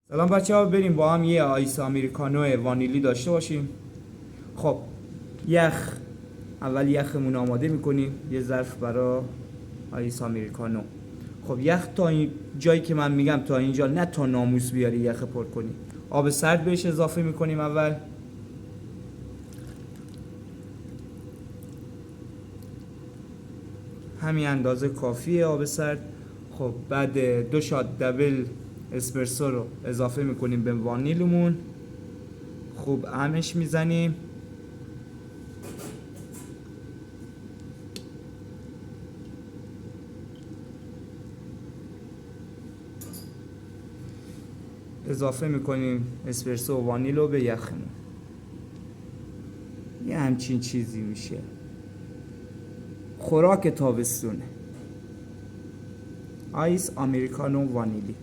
سلام بچه ها، بریم با هم یه آیس امریکانو وانیلی داشته باشیم. خب اول یخمون آماده میکنیم، یه ظرف برای آیس امریکانو. خب یخ تا این جایی که من میگم تا اینجا، نه تا ناموس بیاری یخ پر کنی. آب سرد بهش اضافه میکنیم اول. همین اندازه کافیه آب سرد. خب بعد 2 شات دبل اسپرسو رو اضافه میکنیم به وانیلمون. خوب همش میزنیم. اضافه میکنیم اسپرسو و وانیلو به یخمون. یه همچین چیزی میشه خوراک تابستونه، آیس امریکانو وانیلی.